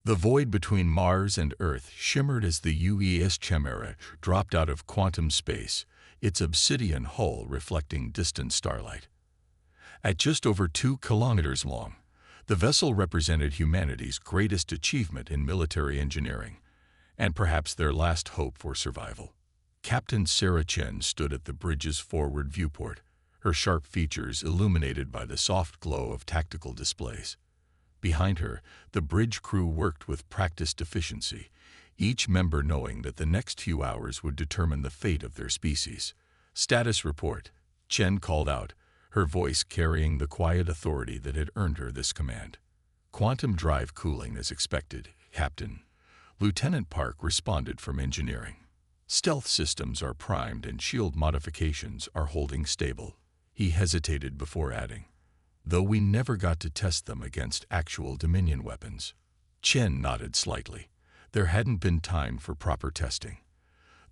The void between Mars and Earth shimmered as the UES Chimera dropped out of quantum space, its obsidian hull reflecting distant starlight. At just over 2 kilometers long, the vessel represented humanity's greatest achievement in military engineering, and perhaps their last hope for survival. Captain Sarah Chen stood at the bridge's forward viewport, her sharp features illuminated by the soft glow of tactical displays. Behind her, the bridge crew worked with practiced efficiency, each member knowing that the next few hours would determine the fate of their species. "Status report," Chen called out, her voice carrying the quiet authority that had earned her this command. "Quantum drive cooling as expected, Captain," Lieutenant Park responded from engineering. "Stealth systems are primed and shield modifications are holding stable." He hesitated before adding, "though we never got to test them against actual Dominion weapons." Chen nodded slightly. There hadn't been time for proper testing.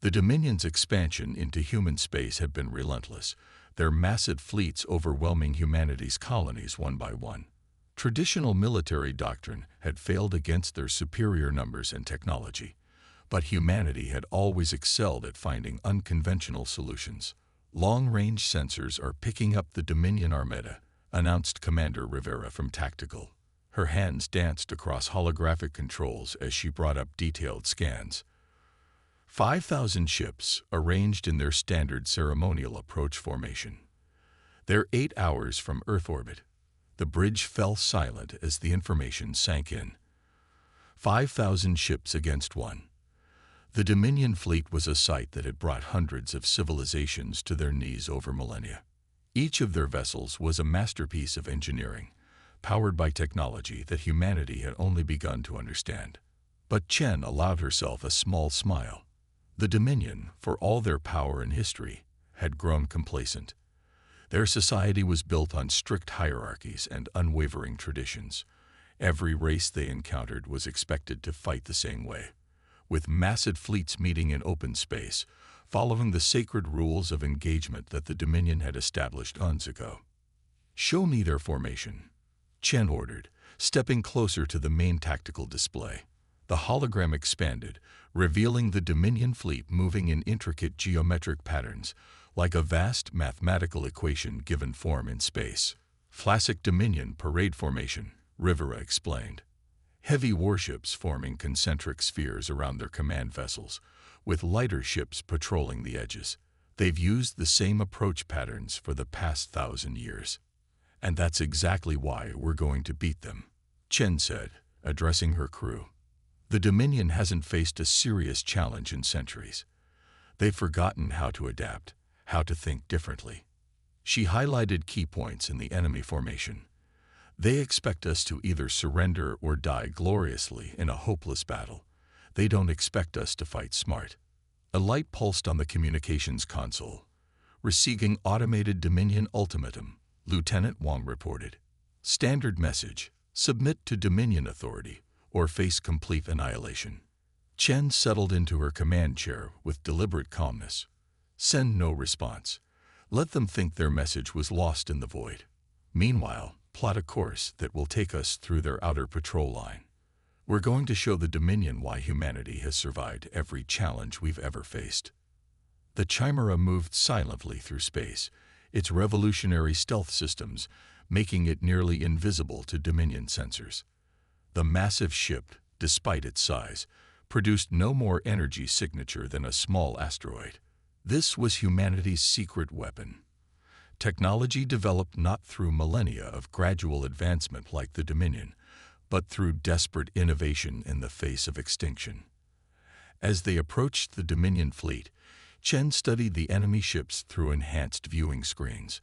The Dominion's expansion into human space had been relentless, their massive fleets overwhelming humanity's colonies one by one. Traditional military doctrine had failed against their superior numbers and technology, but humanity had always excelled at finding unconventional solutions. "Long-range sensors are picking up the Dominion Armada," announced Commander Rivera from Tactical. Her hands danced across holographic controls as she brought up detailed scans. 5,000 ships arranged in their standard ceremonial approach formation. They're 8 hours from Earth orbit. The bridge fell silent as the information sank in. 5,000 ships against one. The Dominion fleet was a sight that had brought hundreds of civilizations to their knees over millennia. Each of their vessels was a masterpiece of engineering, powered by technology that humanity had only begun to understand. But Chen allowed herself a small smile. The Dominion, for all their power and history, had grown complacent. Their society was built on strict hierarchies and unwavering traditions. Every race they encountered was expected to fight the same way, with massive fleets meeting in open space, following the sacred rules of engagement that the Dominion had established eons ago. "Show me their formation," Chen ordered, stepping closer to the main tactical display. The hologram expanded, revealing the Dominion fleet moving in intricate geometric patterns, like a vast mathematical equation given form in space. "Classic Dominion parade formation," Rivera explained. Heavy warships forming concentric spheres around their command vessels, with lighter ships patrolling the edges. They've used the same approach patterns for the past 1,000 years. "And that's exactly why we're going to beat them," Chen said, addressing her crew. "The Dominion hasn't faced a serious challenge in centuries. They've forgotten how to adapt, how to think differently." She highlighted key points in the enemy formation. "They expect us to either surrender or die gloriously in a hopeless battle. They don't expect us to fight smart." A light pulsed on the communications console. "Receiving automated Dominion ultimatum," Lieutenant Wong reported. "Standard message: submit to Dominion authority or face complete annihilation." Chen settled into her command chair with deliberate calmness. "Send no response. Let them think their message was lost in the void. Meanwhile, plot a course that will take us through their outer patrol line. We're going to show the Dominion why humanity has survived every challenge we've ever faced." The Chimera moved silently through space, its revolutionary stealth systems making it nearly invisible to Dominion sensors. The massive ship, despite its size, produced no more energy signature than a small asteroid. This was humanity's secret weapon. Technology developed not through millennia of gradual advancement like the Dominion, but through desperate innovation in the face of extinction. As they approached the Dominion fleet, Chen studied the enemy ships through enhanced viewing screens.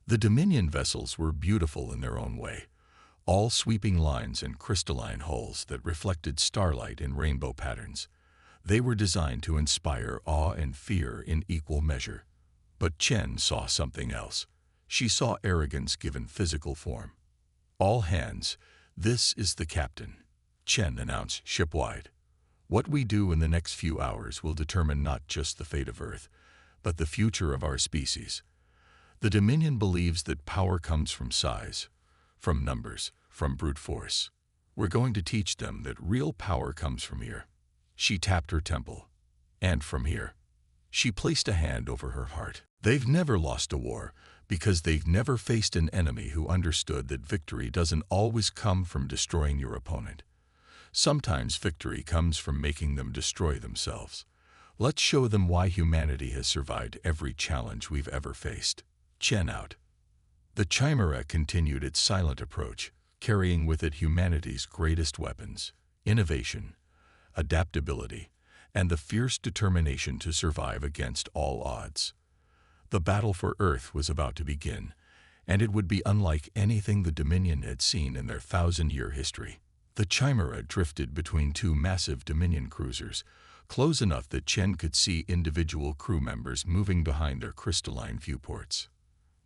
The Dominion vessels were beautiful in their own way, all sweeping lines and crystalline hulls that reflected starlight in rainbow patterns. They were designed to inspire awe and fear in equal measure. But Chen saw something else. She saw arrogance given physical form. "All hands, this is the captain," Chen announced shipwide. "What we do in the next few hours will determine not just the fate of Earth, but the future of our species. The Dominion believes that power comes from size, from numbers, from brute force. We're going to teach them that real power comes from here. She tapped her temple. And from here. She placed a hand over her heart. They've never lost a war because they've never faced an enemy who understood that victory doesn't always come from destroying your opponent. Sometimes victory comes from making them destroy themselves. Let's show them why humanity has survived every challenge we've ever faced. Chen out. The Chimera continued its silent approach, carrying with it humanity's greatest weapons: innovation, adaptability, and the fierce determination to survive against all odds. The battle for Earth was about to begin, and it would be unlike anything the Dominion had seen in their 1,000-year history. The Chimera drifted between two massive Dominion cruisers, close enough that Chen could see individual crew members moving behind their crystalline viewports.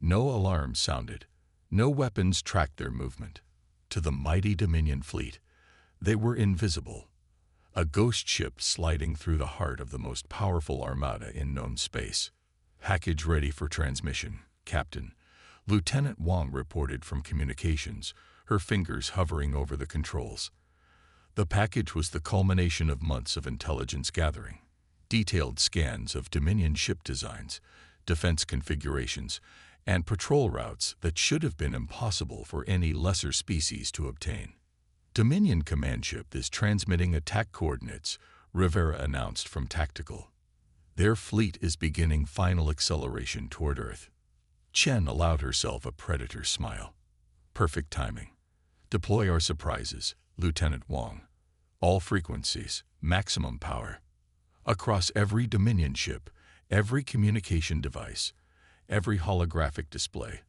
No alarms sounded. No weapons tracked their movement. To the mighty Dominion fleet, they were invisible. A ghost ship sliding through the heart of the most powerful armada in known space. Package ready for transmission, Captain. Lieutenant Wang reported from communications, her fingers hovering over the controls. The package was the culmination of months of intelligence gathering. Detailed scans of Dominion ship designs, defense configurations, and patrol routes that should have been impossible for any lesser species to obtain. Dominion command ship is transmitting attack coordinates, Rivera announced from Tactical. Their fleet is beginning final acceleration toward Earth. Chen allowed herself a predator smile. Perfect timing. Deploy our surprises, Lieutenant Wang. All frequencies, maximum power. Across every Dominion ship, every communication device, every holographic display,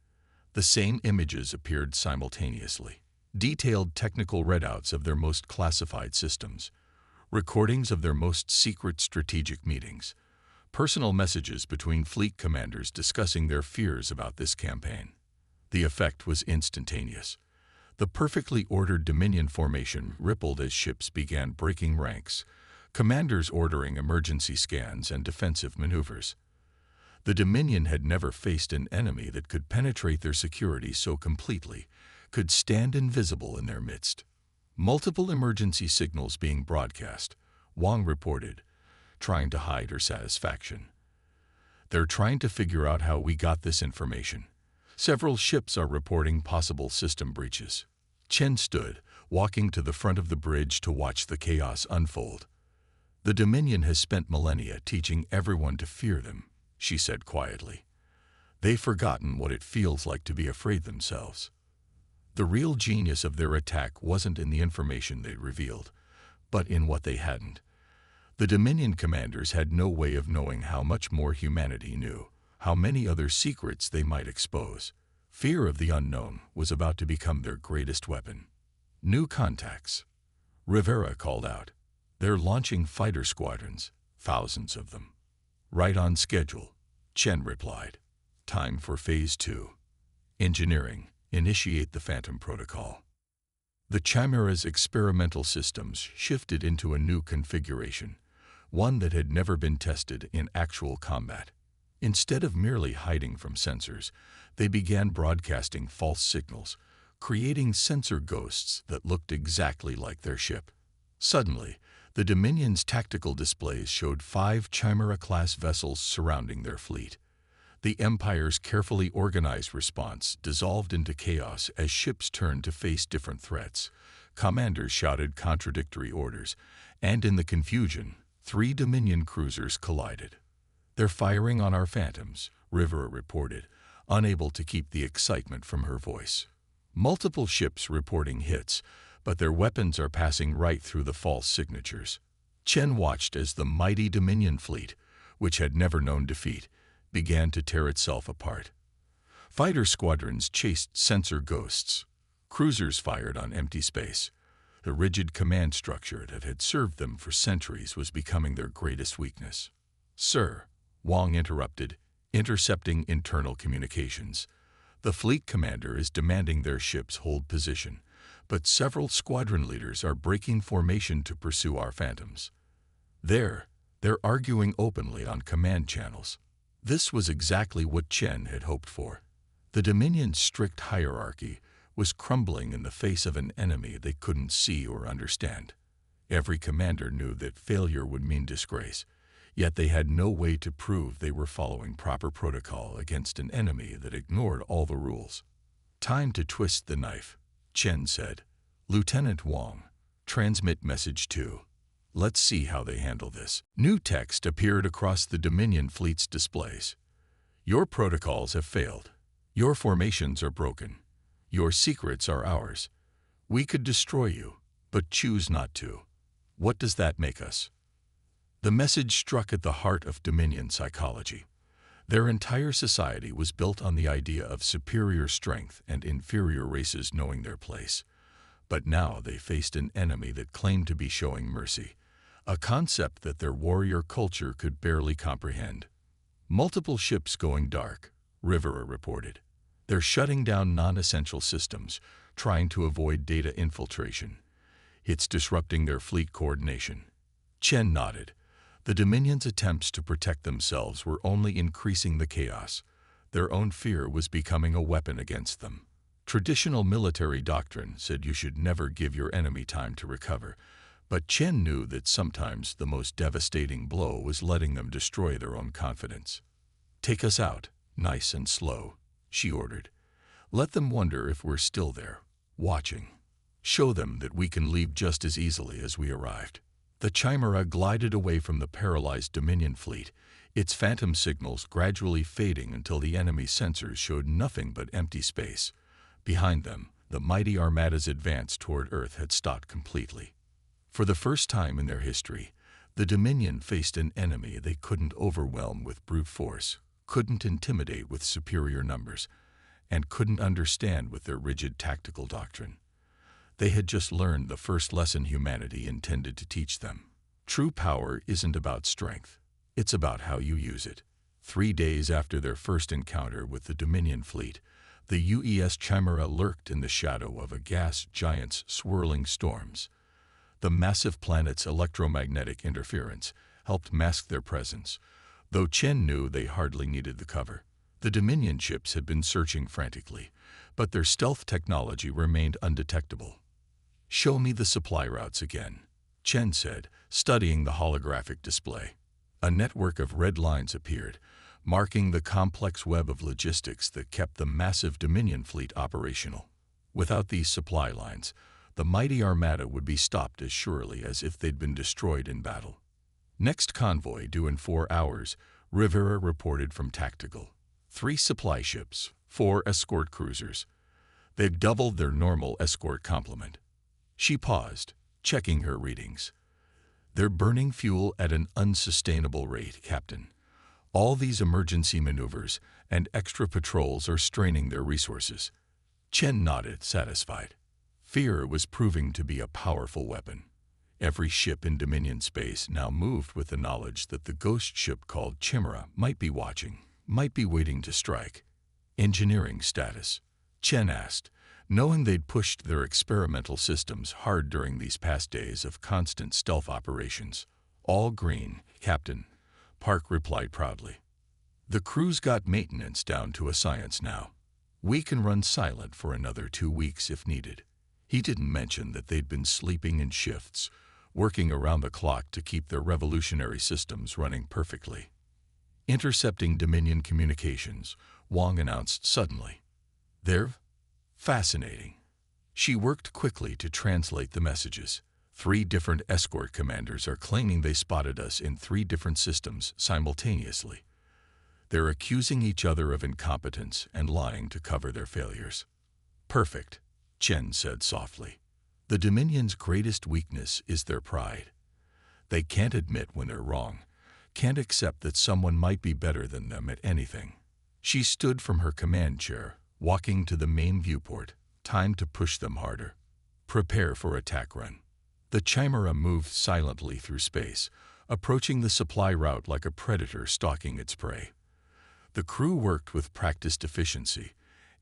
the same images appeared simultaneously. Detailed technical readouts of their most classified systems, recordings of their most secret strategic meetings, personal messages between fleet commanders discussing their fears about this campaign. The effect was instantaneous. The perfectly ordered Dominion formation rippled as ships began breaking ranks, commanders ordering emergency scans and defensive maneuvers. The Dominion had never faced an enemy that could penetrate their security so completely, could stand invisible in their midst. Multiple emergency signals being broadcast, Wang reported, trying to hide her satisfaction. They're trying to figure out how we got this information. Several ships are reporting possible system breaches. Chen stood, walking to the front of the bridge to watch the chaos unfold. The Dominion has spent millennia teaching everyone to fear them, she said quietly. They've forgotten what it feels like to be afraid themselves. The real genius of their attack wasn't in the information they revealed, but in what they hadn't. The Dominion commanders had no way of knowing how much more humanity knew, how many other secrets they might expose. Fear of the unknown was about to become their greatest weapon. New contacts. Rivera called out. They're launching fighter squadrons, thousands of them. Right on schedule, Chen replied. Time for Phase 2. Engineering. Initiate the Phantom Protocol. The Chimera's experimental systems shifted into a new configuration, one that had never been tested in actual combat. Instead of merely hiding from sensors, they began broadcasting false signals, creating sensor ghosts that looked exactly like their ship. Suddenly, the Dominion's tactical displays showed 5 Chimera-class vessels surrounding their fleet. The Empire's carefully organized response dissolved into chaos as ships turned to face different threats. Commanders shouted contradictory orders, and in the confusion, 3 Dominion cruisers collided. They're firing on our Phantoms, Rivera reported, unable to keep the excitement from her voice. Multiple ships reporting hits, but their weapons are passing right through the false signatures. Chen watched as the mighty Dominion fleet, which had never known defeat, began to tear itself apart. Fighter squadrons chased sensor ghosts. Cruisers fired on empty space. The rigid command structure that had served them for centuries was becoming their greatest weakness. Sir, Wang interrupted, intercepting internal communications. The fleet commander is demanding their ships hold position, but several squadron leaders are breaking formation to pursue our Phantoms. They're arguing openly on command channels. This was exactly what Chen had hoped for. The Dominion's strict hierarchy was crumbling in the face of an enemy they couldn't see or understand. Every commander knew that failure would mean disgrace, yet they had no way to prove they were following proper protocol against an enemy that ignored all the rules. "Time to twist the knife," Chen said. "Lieutenant Wang, transmit message 2. Let's see how they handle this." New text appeared across the Dominion fleet's displays. "Your protocols have failed. Your formations are broken. Your secrets are ours. We could destroy you, but choose not to. What does that make us?" The message struck at the heart of Dominion psychology. Their entire society was built on the idea of superior strength and inferior races knowing their place. But now they faced an enemy that claimed to be showing mercy, a concept that their warrior culture could barely comprehend. "Multiple ships going dark," Rivera reported. "They're shutting down non-essential systems, trying to avoid data infiltration. It's disrupting their fleet coordination." Chen nodded. The Dominion's attempts to protect themselves were only increasing the chaos. Their own fear was becoming a weapon against them. Traditional military doctrine said you should never give your enemy time to recover, but Chen knew that sometimes the most devastating blow was letting them destroy their own confidence. "Take us out, nice and slow," she ordered. "Let them wonder if we're still there, watching. Show them that we can leave just as easily as we arrived." The Chimera glided away from the paralyzed Dominion fleet, its phantom signals gradually fading until the enemy sensors showed nothing but empty space. Behind them, the mighty armada's advance toward Earth had stopped completely. For the first time in their history, the Dominion faced an enemy they couldn't overwhelm with brute force, couldn't intimidate with superior numbers, and couldn't understand with their rigid tactical doctrine. They had just learned the first lesson humanity intended to teach them. True power isn't about strength. It's about how you use it. 3 days after their first encounter with the Dominion fleet, the UES Chimera lurked in the shadow of a gas giant's swirling storms. The massive planet's electromagnetic interference helped mask their presence, though Chen knew they hardly needed the cover. The Dominion ships had been searching frantically, but their stealth technology remained undetectable. "Show me the supply routes again," Chen said, studying the holographic display. A network of red lines appeared, marking the complex web of logistics that kept the massive Dominion fleet operational. Without these supply lines, the mighty armada would be stopped as surely as if they'd been destroyed in battle. "Next convoy due in 4 hours, Rivera reported from Tactical. 3 supply ships, 4 escort cruisers. They've doubled their normal escort complement." She paused, checking her readings. "They're burning fuel at an unsustainable rate, Captain. All these emergency maneuvers and extra patrols are straining their resources." Chen nodded, satisfied. Fear was proving to be a powerful weapon. Every ship in Dominion space now moved with the knowledge that the ghost ship called Chimera might be watching, might be waiting to strike. "Engineering status?" Chen asked, knowing they'd pushed their experimental systems hard during these past days of constant stealth operations. "All green, Captain," Park replied proudly. "The crew's got maintenance down to a science now. We can run silent for another 2 weeks if needed." He didn't mention that they'd been sleeping in shifts, working around the clock to keep their revolutionary systems running perfectly. "Intercepting Dominion communications," Wang announced suddenly. "They're fascinating." She worked quickly to translate the messages. 3 different escort commanders are claiming they spotted us in 3 different systems simultaneously. They're accusing each other of incompetence and lying to cover their failures. "Perfect," Chen said softly. "The Dominion's greatest weakness is their pride. They can't admit when they're wrong, can't accept that someone might be better than them at anything." She stood from her command chair, walking to the main viewport. "Time to push them harder. Prepare for attack run." The Chimera moved silently through space, approaching the supply route like a predator stalking its prey. The crew worked with practiced efficiency,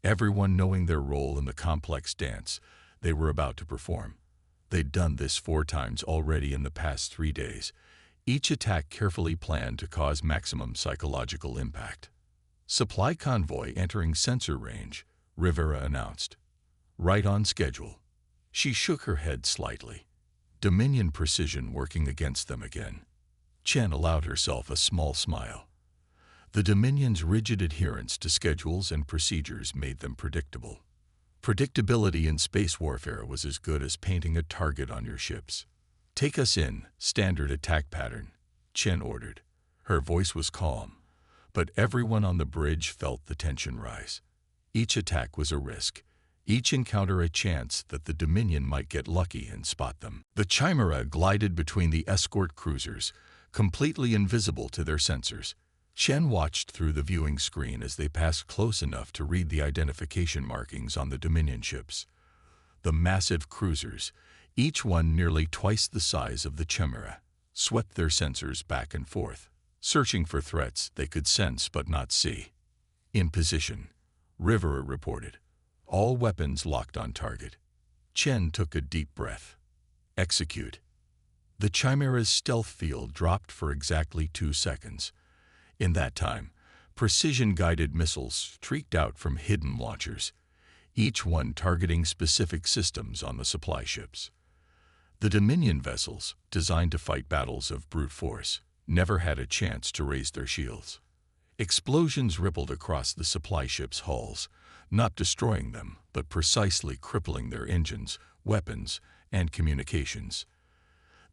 everyone knowing their role in the complex dance they were about to perform. They'd done this 4 times already in the past 3 days, each attack carefully planned to cause maximum psychological impact. "Supply convoy entering sensor range," Rivera announced. Right on schedule. She shook her head slightly. Dominion precision working against them again. Chen allowed herself a small smile. The Dominion's rigid adherence to schedules and procedures made them predictable. Predictability in space warfare was as good as painting a target on your ships. "Take us in, standard attack pattern," Chen ordered. Her voice was calm, but everyone on the bridge felt the tension rise. Each attack was a risk, each encounter a chance that the Dominion might get lucky and spot them. The Chimera glided between the escort cruisers, completely invisible to their sensors. Chen watched through the viewing screen as they passed close enough to read the identification markings on the Dominion ships. The massive cruisers, each one nearly twice the size of the Chimera, swept their sensors back and forth, searching for threats they could sense but not see. "In position," Rivera reported. "All weapons locked on target." Chen took a deep breath. "Execute." The Chimera's stealth field dropped for exactly 2 seconds. In that time, precision-guided missiles streaked out from hidden launchers, each one targeting specific systems on the supply ships. The Dominion vessels, designed to fight battles of brute force, never had a chance to raise their shields. Explosions rippled across the supply ships' hulls, not destroying them, but precisely crippling their engines, weapons, and communications.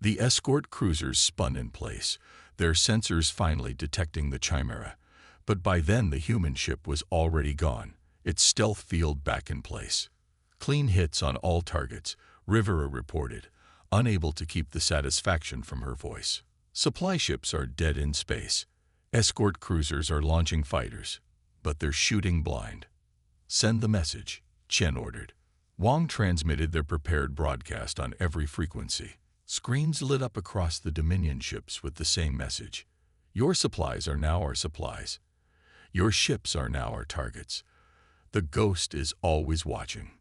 The escort cruisers spun in place, their sensors finally detecting the Chimera, but by then the human ship was already gone, its stealth field back in place. "Clean hits on all targets," Rivera reported, unable to keep the satisfaction from her voice. "Supply ships are dead in space. Escort cruisers are launching fighters, but they're shooting blind." "Send the message," Chen ordered. Wang transmitted their prepared broadcast on every frequency. Screens lit up across the Dominion ships with the same message. "Your supplies are now our supplies. Your ships are now our targets. The Ghost is always watching."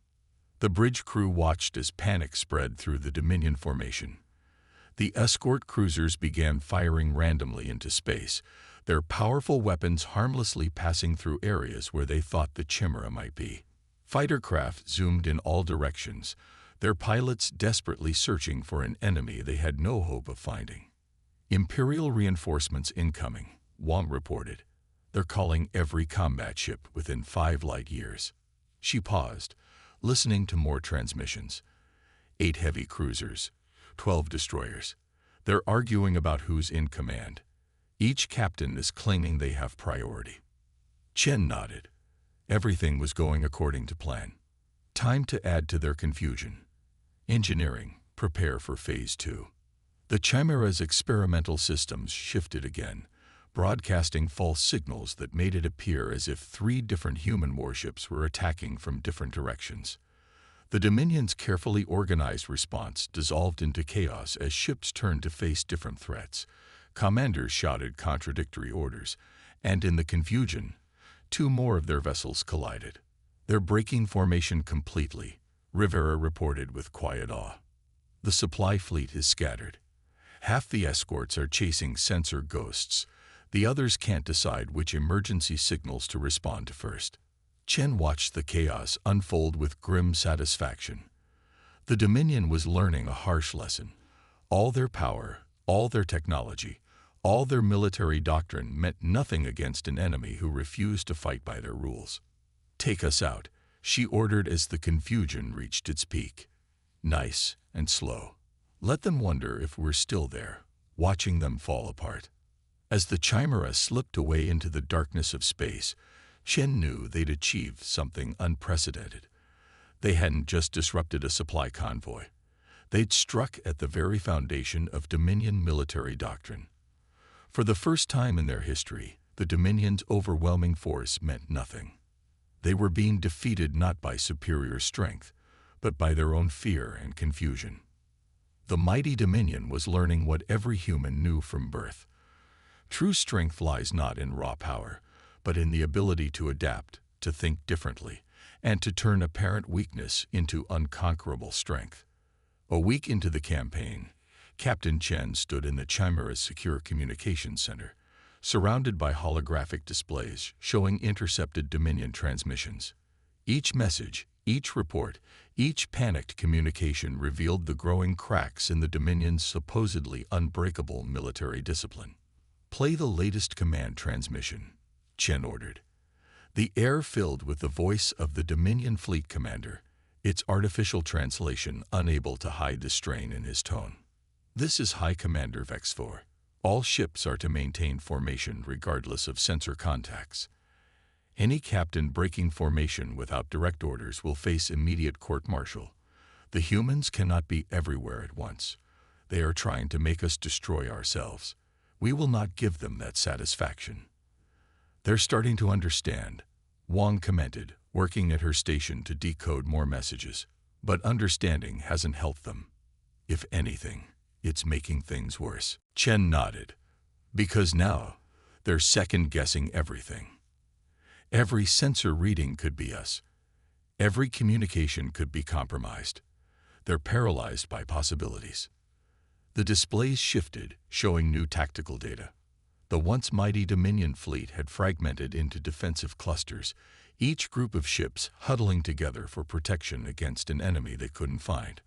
The bridge crew watched as panic spread through the Dominion formation. The escort cruisers began firing randomly into space, their powerful weapons harmlessly passing through areas where they thought the Chimera might be. Fighter craft zoomed in all directions, their pilots desperately searching for an enemy they had no hope of finding. "Imperial reinforcements incoming," Wang reported. "They're calling every combat ship within 5 light years." She paused, listening to more transmissions. 8 heavy cruisers, 12 destroyers. They're arguing about who's in command. Each captain is claiming they have priority. Chen nodded. Everything was going according to plan. Time to add to their confusion. "Engineering, prepare for Phase 2. The Chimera's experimental systems shifted again, broadcasting false signals that made it appear as if 3 different human warships were attacking from different directions. The Dominion's carefully organized response dissolved into chaos as ships turned to face different threats. Commanders shouted contradictory orders, and in the confusion, 2 more of their vessels collided. "They're breaking formation completely," Rivera reported with quiet awe. "The supply fleet is scattered. Half the escorts are chasing sensor ghosts. The others can't decide which emergency signals to respond to first." Chen watched the chaos unfold with grim satisfaction. The Dominion was learning a harsh lesson. All their power, all their technology, all their military doctrine meant nothing against an enemy who refused to fight by their rules. "Take us out," she ordered as the confusion reached its peak. Nice and slow. Let them wonder if we're still there, watching them fall apart. As the Chimera slipped away into the darkness of space, Chen knew they'd achieved something unprecedented. They hadn't just disrupted a supply convoy. They'd struck at the very foundation of Dominion military doctrine. For the first time in their history, the Dominion's overwhelming force meant nothing. They were being defeated not by superior strength, but by their own fear and confusion. The mighty Dominion was learning what every human knew from birth. True strength lies not in raw power, but in the ability to adapt, to think differently, and to turn apparent weakness into unconquerable strength. A week into the campaign, Captain Chen stood in the Chimera's secure communications center, surrounded by holographic displays showing intercepted Dominion transmissions. Each message, Each report, each panicked communication revealed the growing cracks in the Dominion's supposedly unbreakable military discipline. "Play the latest command transmission," Chen ordered. The air filled with the voice of the Dominion fleet commander, its artificial translation unable to hide the strain in his tone. "This is High Commander Vex-4. All ships are to maintain formation regardless of sensor contacts. Any captain breaking formation without direct orders will face immediate court-martial. The humans cannot be everywhere at once. They are trying to make us destroy ourselves. We will not give them that satisfaction." "They're starting to understand," Wang commented, working at her station to decode more messages. "But understanding hasn't helped them. If anything, it's making things worse." Chen nodded. "Because now, they're second-guessing everything. Every sensor reading could be us. Every communication could be compromised. They're paralyzed by possibilities." The displays shifted, showing new tactical data. The once mighty Dominion fleet had fragmented into defensive clusters, each group of ships huddling together for protection against an enemy they couldn't find.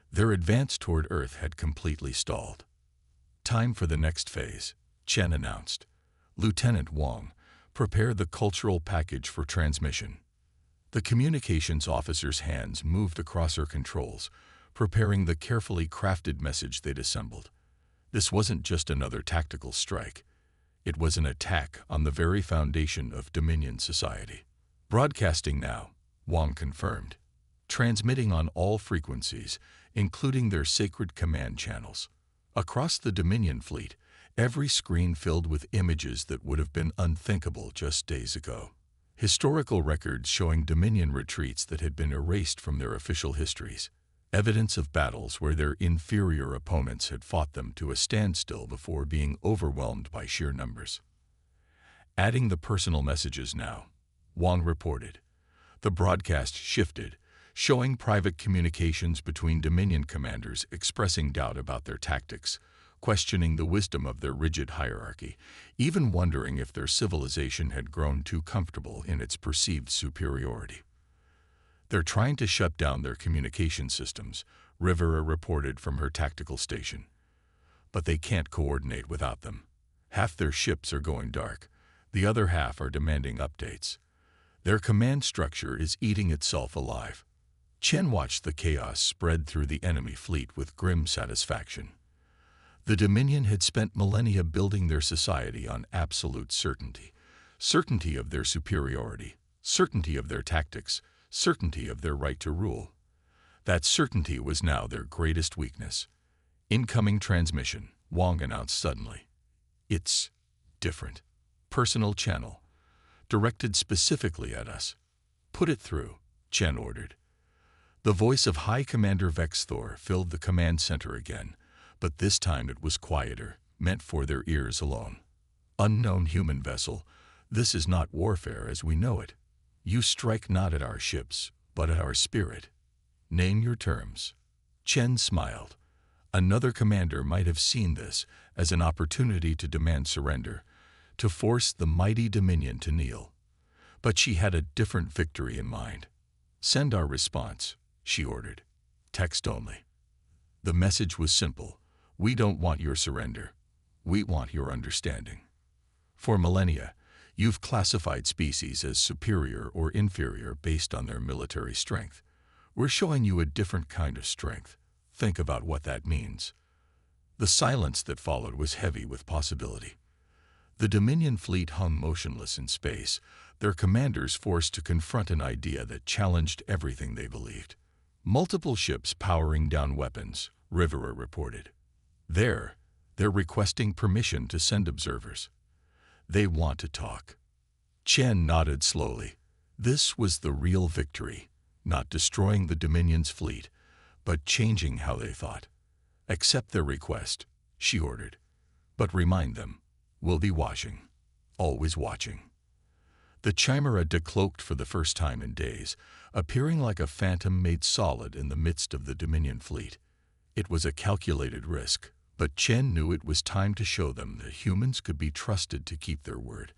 Their advance toward Earth had completely stalled. "Time for the next phase," Chen announced. "Lieutenant Wang, prepare the cultural package for transmission." The communications officer's hands moved across her controls, preparing the carefully crafted message they'd assembled. This wasn't just another tactical strike. It was an attack on the very foundation of Dominion society. "Broadcasting now," Wang confirmed. "Transmitting on all frequencies, including their sacred command channels." Across the Dominion fleet, every screen filled with images that would have been unthinkable just days ago. Historical records showing Dominion retreats that had been erased from their official histories. Evidence of battles where their inferior opponents had fought them to a standstill before being overwhelmed by sheer numbers. "Adding the personal messages now," Wang reported. The broadcast shifted, showing private communications between Dominion commanders expressing doubt about their tactics, questioning the wisdom of their rigid hierarchy, even wondering if their civilization had grown too comfortable in its perceived superiority. "They're trying to shut down their communication systems," Rivera reported from her tactical station. "But they can't coordinate without them. Half their ships are going dark. The other half are demanding updates. Their command structure is eating itself alive." Chen watched the chaos spread through the enemy fleet with grim satisfaction. The Dominion had spent millennia building their society on absolute certainty. Certainty of their superiority, certainty of their tactics, certainty of their right to rule. That certainty was now their greatest weakness. "Incoming transmission," Wang announced suddenly. "It's different. Personal channel. Directed specifically at us." "Put it through," Chen ordered. The voice of High Commander Vex-4 filled the command center again, but this time it was quieter, meant for their ears alone. "Unknown human vessel, this is not warfare as we know it. You strike not at our ships, but at our spirit. Name your terms." Chen smiled. Another commander might have seen this as an opportunity to demand surrender, to force the mighty Dominion to kneel. But she had a different victory in mind. "Send our response," she ordered. "Text only." The message was simple. "We don't want your surrender. We want your understanding. For millennia, you've classified species as superior or inferior based on their military strength. We're showing you a different kind of strength. Think about what that means." The silence that followed was heavy with possibility. The Dominion fleet hung motionless in space, their commanders forced to confront an idea that challenged everything they believed. "Multiple ships powering down weapons," Rivera reported. They're requesting permission to send observers. They want to talk." Chen nodded slowly. This was the real victory, not destroying the Dominion's fleet, but changing how they thought. "Accept their request," she ordered. "But remind them, we'll be watching, always watching." The chimera decloaked for the first time in days, appearing like a phantom made solid in the midst of the Dominion fleet. It was a calculated risk, but Chen knew it was time to show them that humans could be trusted to keep their word,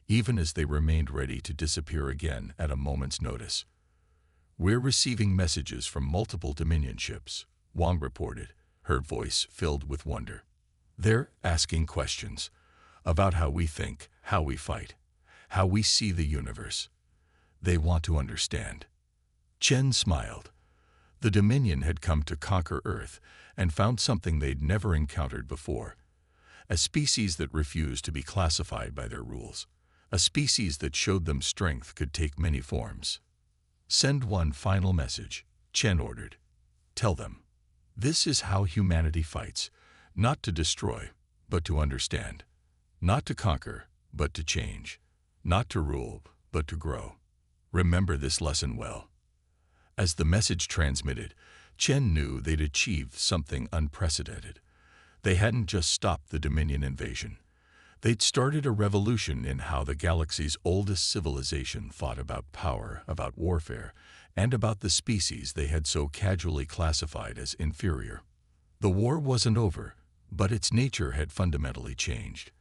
even as they remained ready to disappear again at a moment's notice. We're receiving messages from multiple Dominion ships, Wang reported, her voice filled with wonder. They're asking questions about how we think, how we fight, how we see the universe. They want to understand. Chen smiled. The Dominion had come to conquer Earth and found something they'd never encountered before. A species that refused to be classified by their rules. A species that showed them strength could take many forms. Send one final message, Chen ordered. Tell them, this is how humanity fights, not to destroy, but to understand. Not to conquer, but to change. Not to rule, but to grow. Remember this lesson well. As the message transmitted, Chen knew they'd achieved something unprecedented. They hadn't just stopped the Dominion invasion. They'd started a revolution in how the galaxy's oldest civilization thought about power, about warfare, and about the species they had so casually classified as inferior. The war wasn't over, but its nature had fundamentally changed.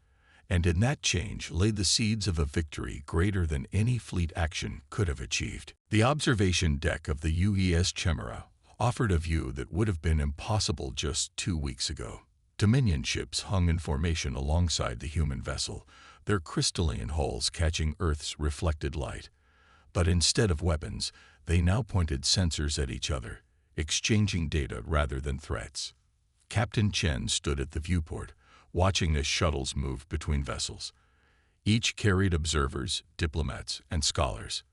And in that change lay the seeds of a victory greater than any fleet action could have achieved. The observation deck of the UES Chimera offered a view that would have been impossible just 2 weeks ago. Dominion ships hung in formation alongside the human vessel, their crystalline hulls catching Earth's reflected light. But instead of weapons, they now pointed sensors at each other, exchanging data rather than threats. Captain Chen stood at the viewport, watching as shuttles moved between vessels. Each carried observers, diplomats, and scholars,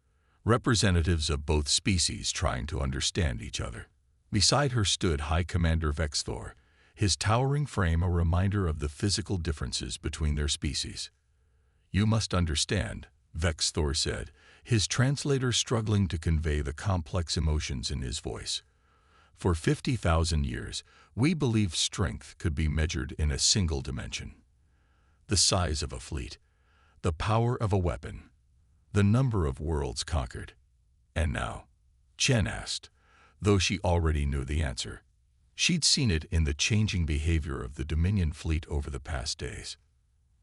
representatives of both species trying to understand each other. Beside her stood High Commander Vexthor, his towering frame a reminder of the physical differences between their species. You must understand, Vexthor said, his translator struggling to convey the complex emotions in his voice. For 50,000 years, we believed strength could be measured in a single dimension. The size of a fleet, the power of a weapon, the number of worlds conquered. And now, Chen asked, though she already knew the answer. She'd seen it in the changing behavior of the Dominion fleet over the past days.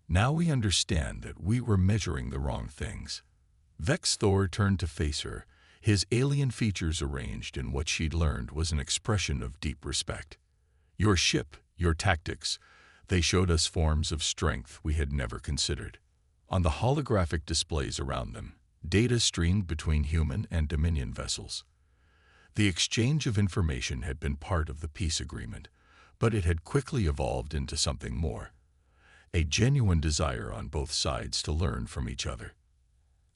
Now we understand that we were measuring the wrong things. Vexthor turned to face her, his alien features arranged in what she'd learned was an expression of deep respect. Your ship, your tactics, they showed us forms of strength we had never considered. On the holographic displays around them, data streamed between human and Dominion vessels. The exchange of information had been part of the peace agreement, but it had quickly evolved into something more. A genuine desire on both sides to learn from each other.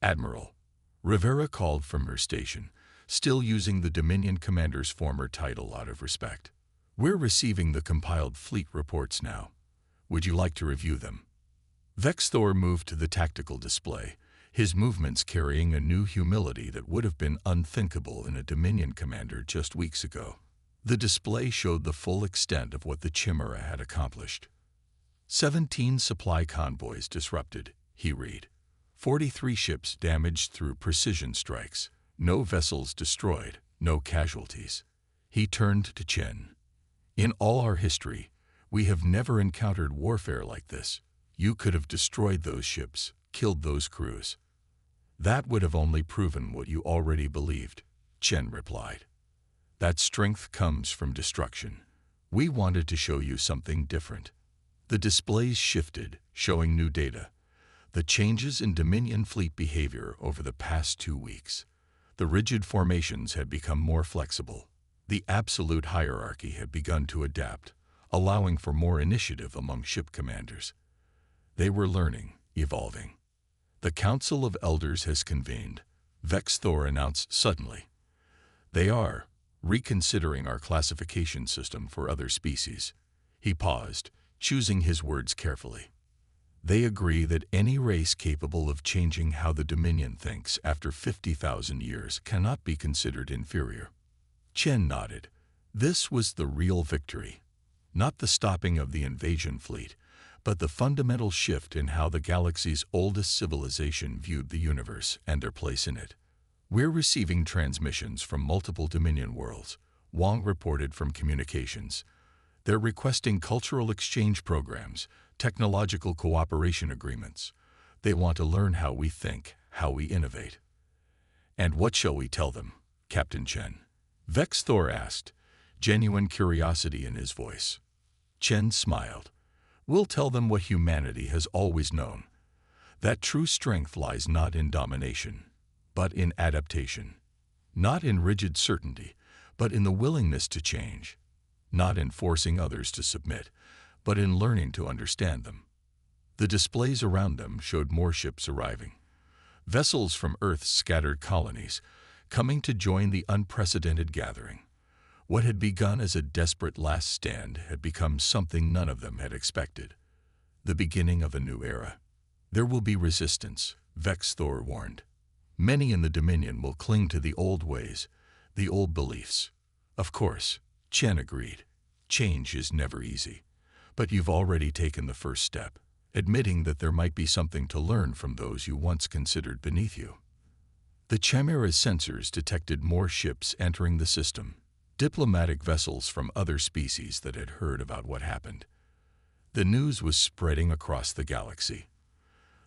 Admiral, Rivera called from her station, still using the Dominion commander's former title out of respect. We're receiving the compiled fleet reports now. Would you like to review them? Vexthor moved to the tactical display, his movements carrying a new humility that would have been unthinkable in a Dominion commander just weeks ago. The display showed the full extent of what the Chimera had accomplished. 17 supply convoys disrupted, he read. 43 ships damaged through precision strikes. No vessels destroyed, no casualties. He turned to Chen. In all our history, we have never encountered warfare like this. You could have destroyed those ships, killed those crews. That would have only proven what you already believed, Chen replied. That strength comes from destruction. We wanted to show you something different. The displays shifted, showing new data. The changes in Dominion fleet behavior over the past 2 weeks. The rigid formations had become more flexible. The absolute hierarchy had begun to adapt, allowing for more initiative among ship commanders. They were learning, evolving. The Council of Elders has convened, Vexthor announced suddenly. They are reconsidering our classification system for other species. He paused, choosing his words carefully. They agree that any race capable of changing how the Dominion thinks after 50,000 years cannot be considered inferior. Chen nodded. This was the real victory. Not the stopping of the invasion fleet, but the fundamental shift in how the galaxy's oldest civilization viewed the universe and their place in it. We're receiving transmissions from multiple Dominion worlds, Wang reported from communications. They're requesting cultural exchange programs, technological cooperation agreements. They want to learn how we think, how we innovate. And what shall we tell them? Captain Chen? Vex Thor asked, genuine curiosity in his voice. Chen smiled. We'll tell them what humanity has always known. That true strength lies not in domination, but in adaptation. Not in rigid certainty, but in the willingness to change. Not in forcing others to submit, but in learning to understand them. The displays around them showed more ships arriving. Vessels from Earth's scattered colonies, coming to join the unprecedented gathering. What had begun as a desperate last stand had become something none of them had expected. The beginning of a new era. There will be resistance, Vex Thor warned. Many in the Dominion will cling to the old ways, the old beliefs. Of course, Chen agreed. Change is never easy. But you've already taken the first step, admitting that there might be something to learn from those you once considered beneath you. The Chimera's sensors detected more ships entering the system, diplomatic vessels from other species that had heard about what happened. The news was spreading across the galaxy.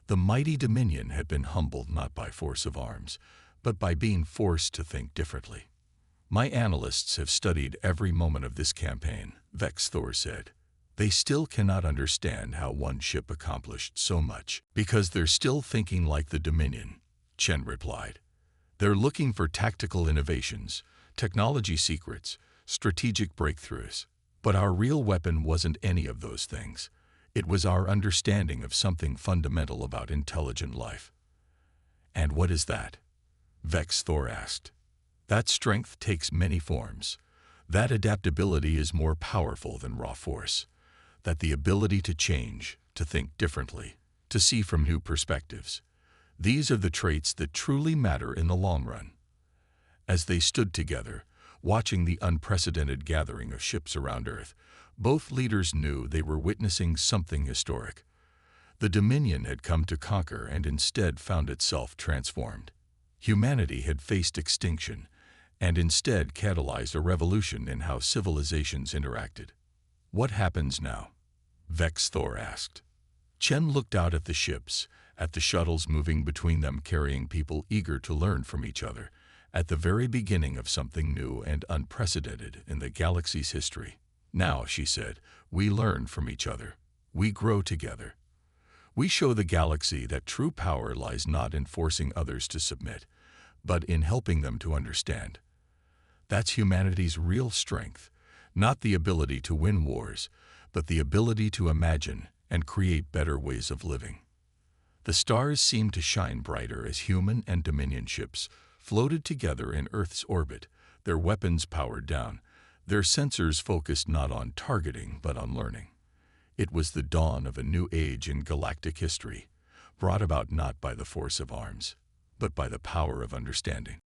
The mighty Dominion had been humbled not by force of arms, but by being forced to think differently. My analysts have studied every moment of this campaign, Vex Thor said. They still cannot understand how one ship accomplished so much, because they're still thinking like the Dominion, Chen replied. They're looking for tactical innovations, technology secrets, strategic breakthroughs. But our real weapon wasn't any of those things. It was our understanding of something fundamental about intelligent life. And what is that? Vex Thor asked. That strength takes many forms. That adaptability is more powerful than raw force. That the ability to change, to think differently, to see from new perspectives. These are the traits that truly matter in the long run. As they stood together, watching the unprecedented gathering of ships around Earth, both leaders knew they were witnessing something historic. The Dominion had come to conquer and instead found itself transformed. Humanity had faced extinction and instead catalyzed a revolution in how civilizations interacted. What happens now? Vex Thor asked. Chen looked out at the ships, at the shuttles moving between them carrying people eager to learn from each other, at the very beginning of something new and unprecedented in the galaxy's history. Now, she said, we learn from each other. We grow together. We show the galaxy that true power lies not in forcing others to submit, but in helping them to understand. That's humanity's real strength, not the ability to win wars, but the ability to imagine and create better ways of living. The stars seemed to shine brighter as human and Dominion ships floated together in Earth's orbit, their weapons powered down, their sensors focused not on targeting but on learning. It was the dawn of a new age in galactic history, brought about not by the force of arms, but by the power of understanding.